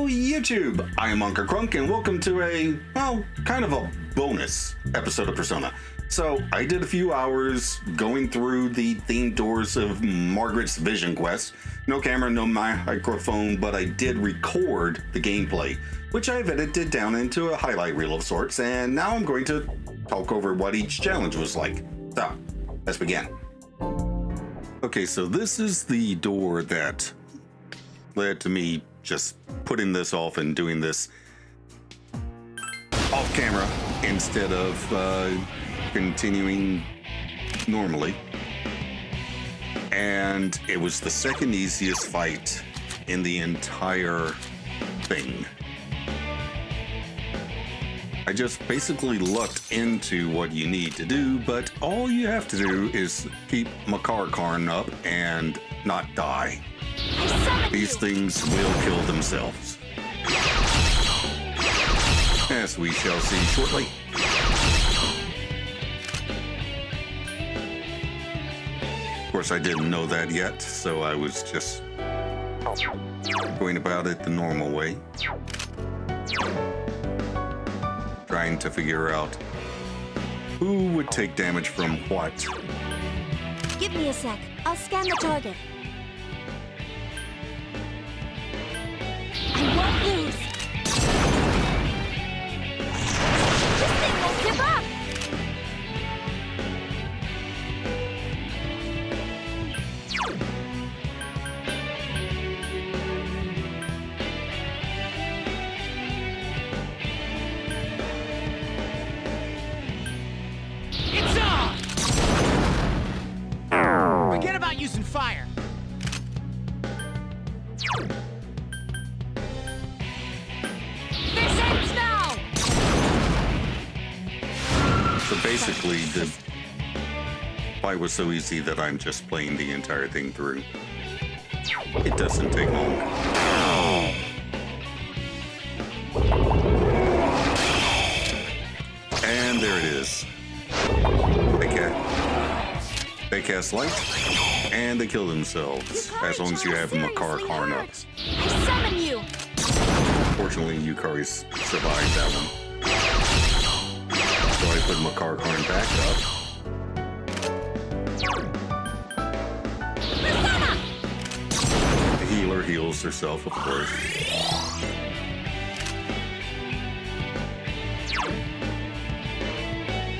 Hello YouTube, I am Unca Crunk and welcome to a, well, kind of a bonus episode of Persona. So I did a few hours going through the themed doors of Margaret's Vision Quest. No camera, no microphone, but I did record the gameplay, which I've edited down into a highlight reel of sorts, and now I'm going to talk over what each challenge was like. So, let's begin. Okay, so this is the door that led to me just putting this off and doing this off camera instead of continuing normally. And it was the second easiest fight in the entire thing. I just basically looked into what you need to do, but all you have to do is keep Makar Karn up and not die. These things will kill themselves, as we shall see shortly. Of course, I didn't know that yet, so I was just going about it the normal way, trying to figure out who would take damage from what. Give me a sec. I'll scan the target. I won't lose. This thing won't give up. It's on! Forget about using fire. This ends now. So basically, the fight was so easy that I'm just playing the entire thing through. It doesn't take long. And there it is. They cast light, and they kill themselves, as long as you have Makar Karn up. I summon you. Fortunately, Yukari's survived that one. So I put Makar Karn back up. The healer heals herself, of course.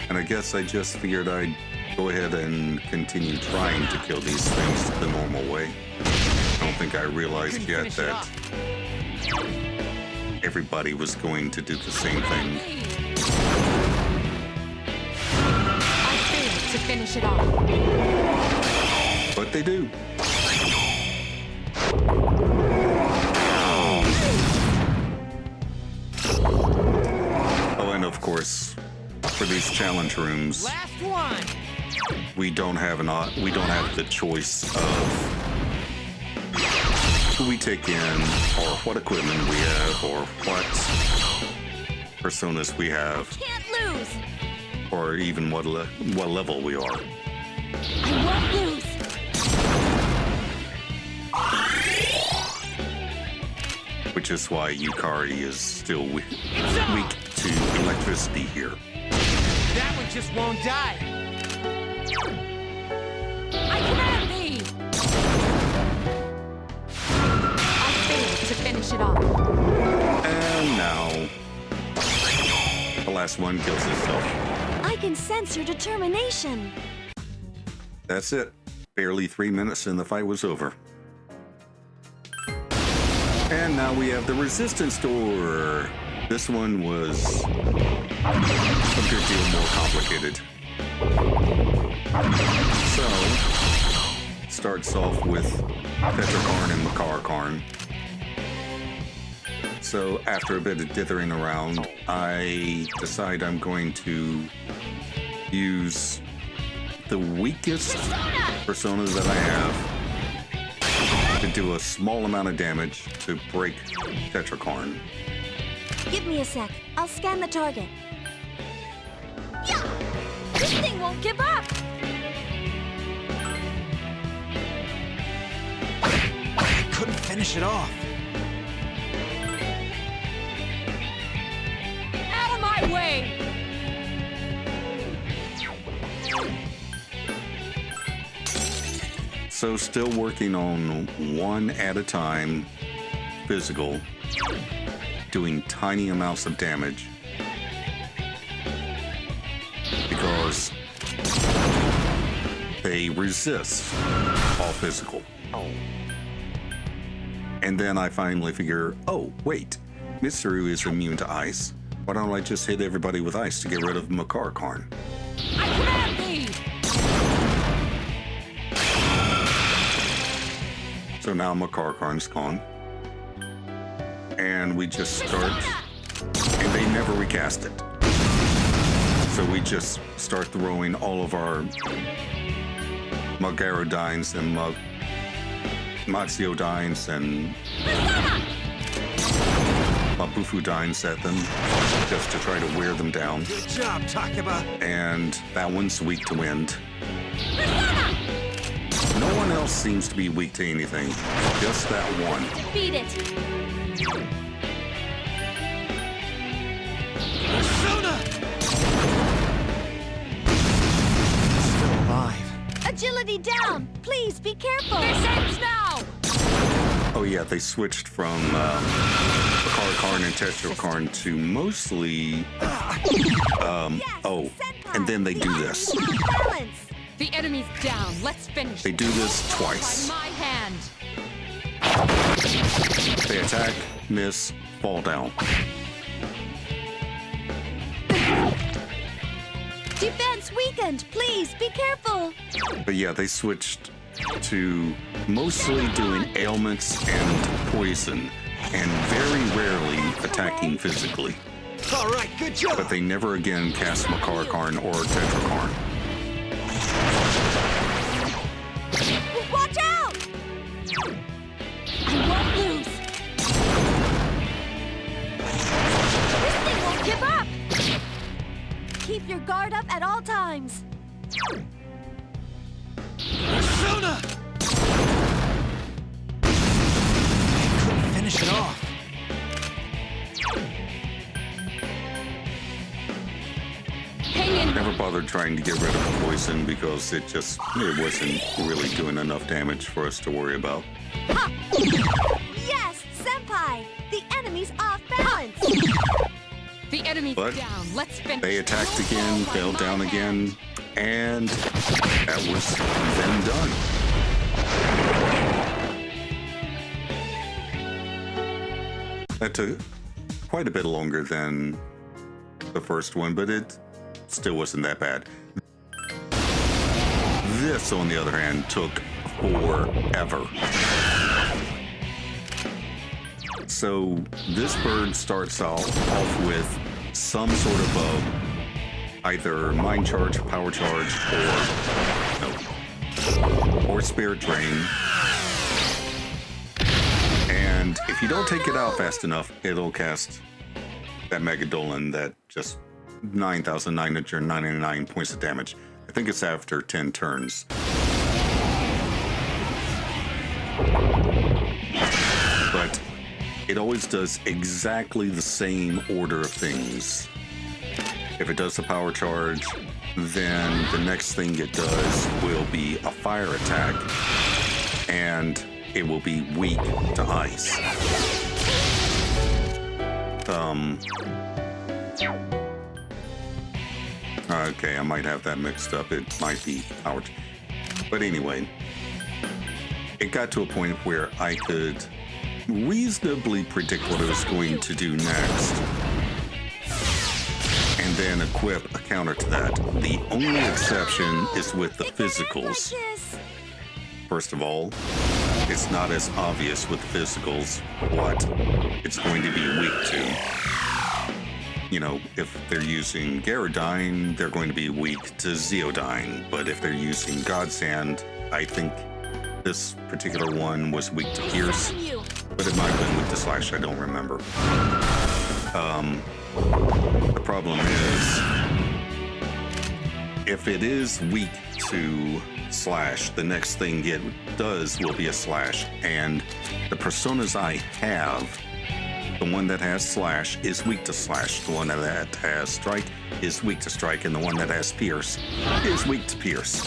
And I guess I just figured I'd go ahead and continue trying to kill these things the normal way. I don't think I realized yet that everybody was going to do the same thing. I failed to finish it off. But they do. Oh, and of course, for these challenge rooms, Last one. we don't have the choice of who we take in, or what equipment we have, or what personas we have, Can't lose. or even what level we are. I won't lose. Which is why Yukari is still weak to electricity here. That one just won't die. I command thee. I failed to finish it off. And now, the last one kills himself. I can sense your determination. That's it. Barely 3 minutes and the fight was over. And now we have the resistance door. This one was a good deal more complicated. So, starts off with Tetrakarn and Makar Karn. So after a bit of dithering around, I decide I'm going to use the weakest persona that I have to do a small amount of damage to break Tetrakarn. Give me a sec. I'll scan the target. Yeah! This thing won't give up! I couldn't finish it off. So still working on one at a time, physical, doing tiny amounts of damage. Because they resist all physical. And then I finally figure, oh, wait, Mitsuru is immune to ice. Why don't I just hit everybody with ice to get rid of Unca Crunk? I command thee! So now Unca Crunk's gone. And we just start, and they never recast it. So we just start throwing all of our Magarodines and Matsuodines and Mabufudines at them just to try to wear them down. Good job, Takeba. And that one's weak to wind. No one else seems to be weak to anything. Just that one. Beat it. Persona! Still alive. Agility down. Please be careful. This ends now! Oh yeah, they switched from Karn and Tetrakarn to mostly Yes, Senpai, and then they the do enemy this. is off balance. The enemy's down. Let's finish They do this twice. by my hand. They attack, miss, fall down. Defense weakened. Please be careful. But yeah, they switched to mostly doing ailments and poison, and very rarely attacking physically. All right, good job. But they never again cast Unca Crunk or Tetrakarn. Watch out! I won't lose. This thing won't give up. Keep your guard up at all times. Persona! Couldn't finish it off. Hang in. Never bothered trying to get rid of the poison because it wasn't really doing enough damage for us to worry about. Ha! Yes, Senpai! The enemy's off balance! The enemy's But down. Let's finish. They attacked again, By fell my down hand. again, and that was then done. That took quite a bit longer than the first one, but it still wasn't that bad. This, on the other hand, took forever. So this bird starts off with some sort of either mind charge, power charge, or spirit drain. And if you don't take it out fast enough, it'll cast that Megadolan that just 9,999 points of damage. I think it's after 10 turns. But it always does exactly the same order of things. If it does the power charge, then the next thing it does will be a fire attack, and it will be weak to ice. Okay, I might have that mixed up. It might be power. But anyway, it got to a point where I could reasonably predict what it was going to do next, and then equip a counter to that. The only exception is with the It can't end like physicals. this. First of all, it's not as obvious with the physicals what it's going to be weak to. You know, if they're using Gyaradyne, they're going to be weak to Zeodyne. But if they're using Godsend, I think this particular one was weak to Pierce. You. But it might have been weak to Slash, I don't remember. The problem is, if it is weak to Slash, the next thing it does will be a Slash. And the personas I have, the one that has Slash is weak to Slash. The one that has Strike is weak to Strike. And the one that has Pierce is weak to Pierce.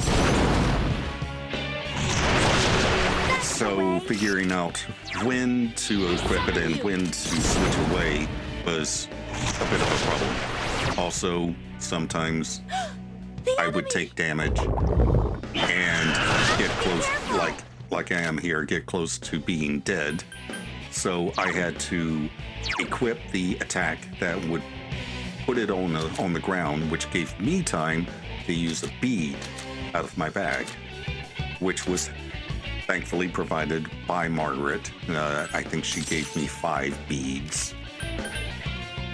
So figuring out when to equip it and when to switch away was a bit of a problem. Also, sometimes I would take damage and get close, like I am here, get close to being dead. So I had to equip the attack that would put it on the ground, which gave me time to use a bead out of my bag, which was thankfully provided by Margaret. I think she gave me 5 beads.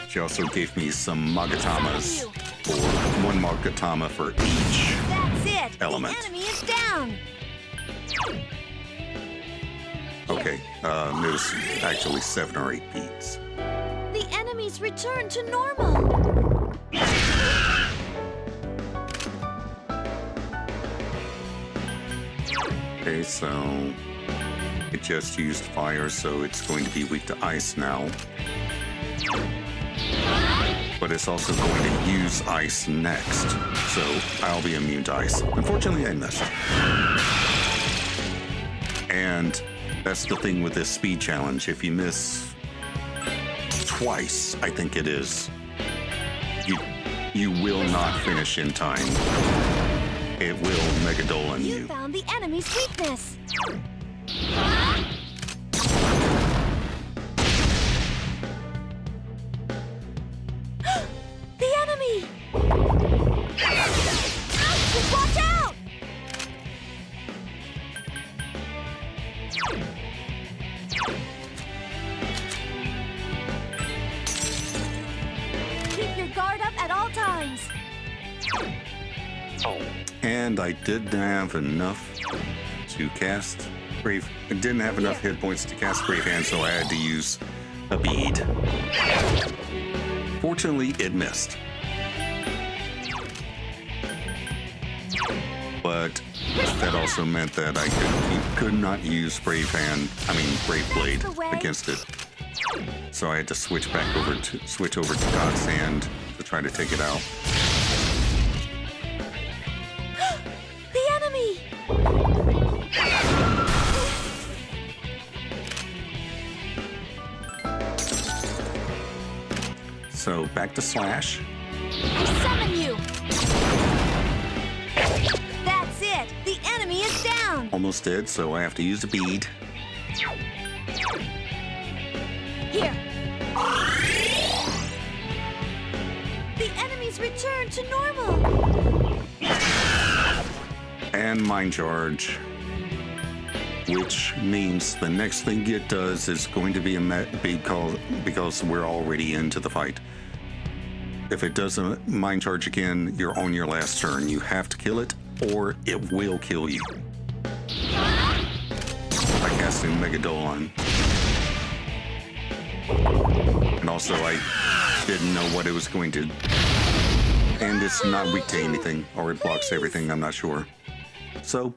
She also gave me some magatamas, or 1 magatama for each That's it. element. The enemy is down. Okay, there's actually 7 or 8 beads. The enemy's returned to normal. Okay, so it just used fire, so it's going to be weak to ice now. But it's also going to use ice next, so I'll be immune to ice. Unfortunately, I missed. And that's the thing with this speed challenge. If you miss twice, I think it is, you will not finish in time. It will Megadolan You you. found the enemy's weakness. The enemy! Watch out! Keep your guard up at all times. And I didn't have enough to cast Brave. I didn't have enough hit points to cast Brave Hand, so I had to use a bead. Fortunately, it missed. But that also meant that I could not use Brave Blade against it. So I had to switch over to God's Hand to try to take it out. The enemy! So back to Slash. I summon you! That's it! The enemy is down! Almost dead, so I have to use a bead. Here! The enemy's returned to normal! And Mind Charge. Which means the next thing it does is going to be because we're already into the fight. If it doesn't Mind Charge again, you're on your last turn. You have to kill it, or it will kill you. By casting Megadolan. And also, I didn't know what it was going to. And it's not weak to anything, or it blocks everything, I'm not sure. So,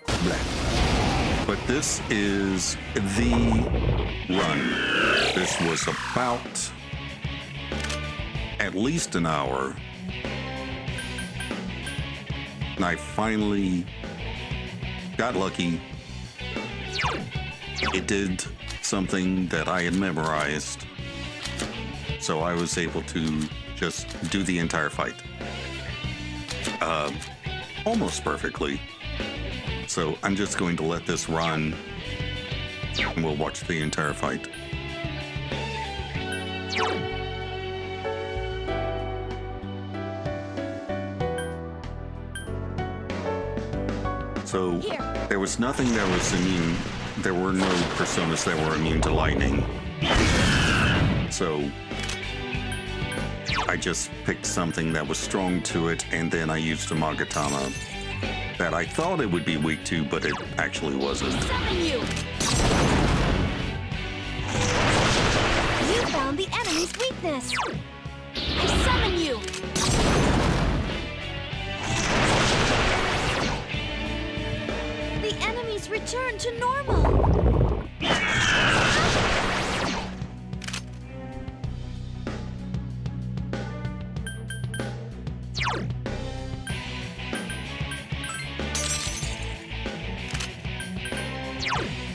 blah. But this is the run. This was about at least an hour. And I finally got lucky. It did something that I had memorized. So I was able to just do the entire fight. Almost perfectly. So I'm just going to let this run and we'll watch the entire fight. So there was nothing that was immune. There were no personas that were immune to lightning. So I just picked something that was strong to it, and then I used a Magatama that I thought it would be weak to, but it actually wasn't. You found the enemy's weakness. I summon you. The enemy's returned to normal.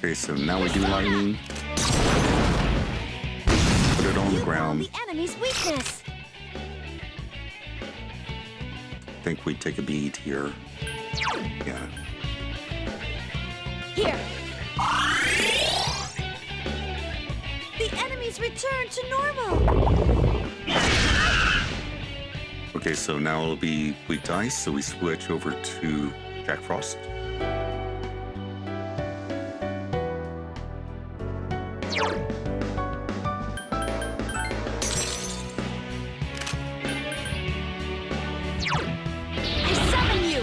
Okay, so now we do lightning. Put it on the You found ground. the enemy's weakness. I think we take a bead here. Yeah. Here. The enemy's returned to normal. Okay, so now it'll be weak to ice, so we switch over to Jack Frost. I summon you.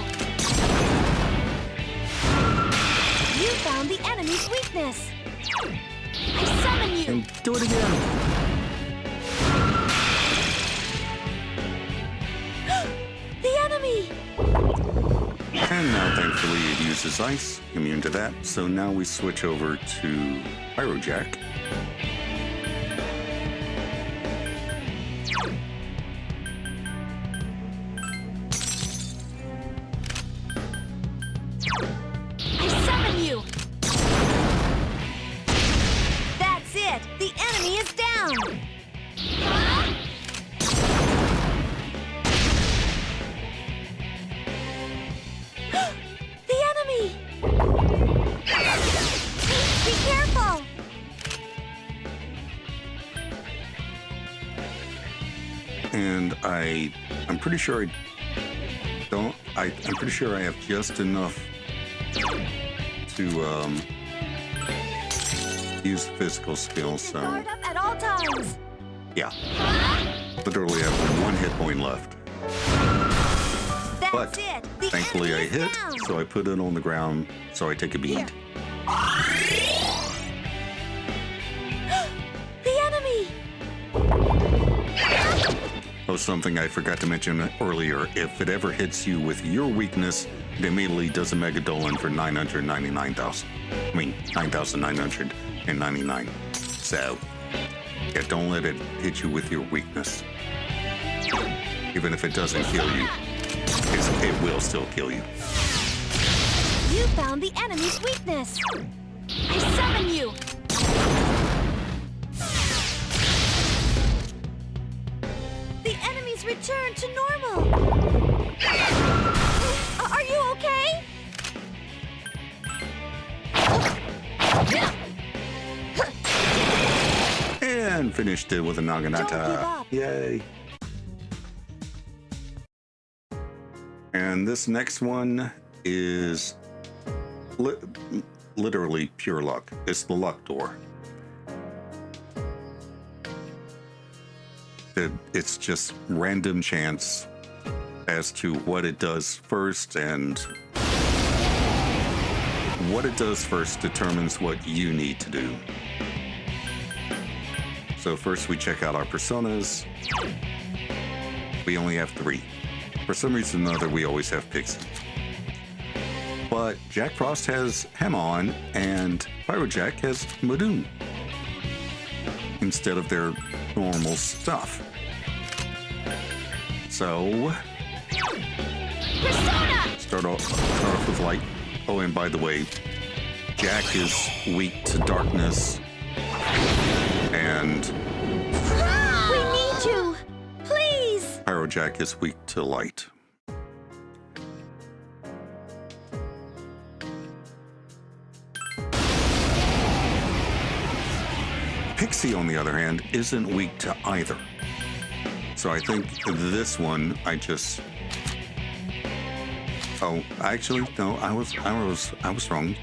You found the enemy's weakness. I summon you. And do it again. The enemy. And now, thankfully, it uses ice, immune to that. So now we switch over to Pyro Jack. I summon you. That's it. The enemy is down. The enemy. Be careful. And I'm pretty sure I'm pretty sure I have just enough to use physical skills. So Guard up at all times. yeah, literally have 1 hit point left. That's But it. The thankfully I enemy is hit, down. so I put it on the ground. So I take a bead. The enemy. Oh, something I forgot to mention earlier. If it ever hits you with your weakness, it immediately does a Megadolan for 999,000. I mean, 9,999. So, yeah, don't let it hit you with your weakness. Even if it doesn't kill you, it will still kill you. You found the enemy's weakness. I summon you. The enemy's returned to normal. Are you okay? And finished it with a Don't give Naginata. up. Yay. And this next one is literally pure luck. It's the luck door. It's just random chance as to what it does first, and what it does first determines what you need to do. So first we check out our personas. We only have 3. For some reason or another, we always have Pixie. But Jack Frost has Hamon, and Pyro Jack has Madoon instead of their normal stuff. So Persona! start off with light. Oh, and by the way, Jack is weak to darkness, and We need you. Please. Pyro Jack is weak to light. Pixie, on the other hand, isn't weak to either. So I think this one, Oh, actually, no, I was wrong.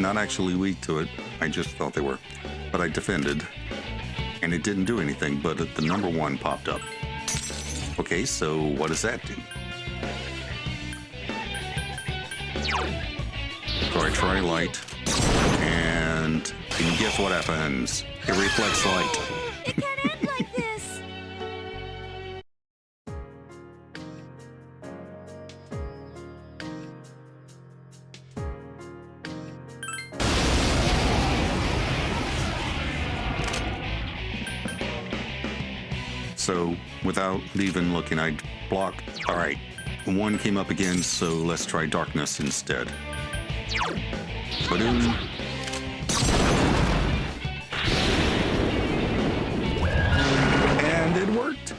Not actually weak to it. I just thought they were. But I defended, and it didn't do anything, but the number 1 popped up. Okay, so what does that do? So I try light, and guess what happens? It reflects light. It can't end like this. So without even looking, I block. All right, 1 came up again, so let's try darkness instead. Ba-doom. And it worked.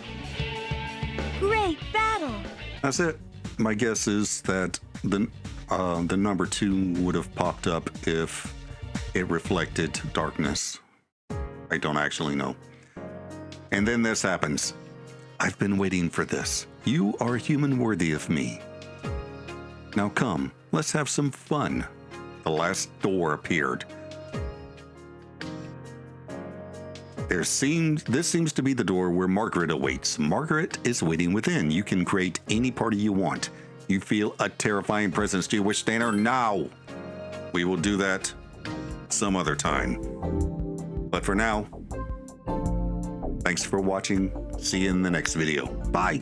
Great battle. That's it. My guess is that the number 2 would have popped up if it reflected darkness. I don't actually know. And then this happens. I've been waiting for this. You are a human worthy of me. Now come, let's have some fun. The last door appeared. This seems to be the door where Margaret awaits. Margaret is waiting within. You can create any party you want. You feel a terrifying presence. Do you wish to enter? Now. We will do that some other time. But for now, thanks for watching. See you in the next video. Bye.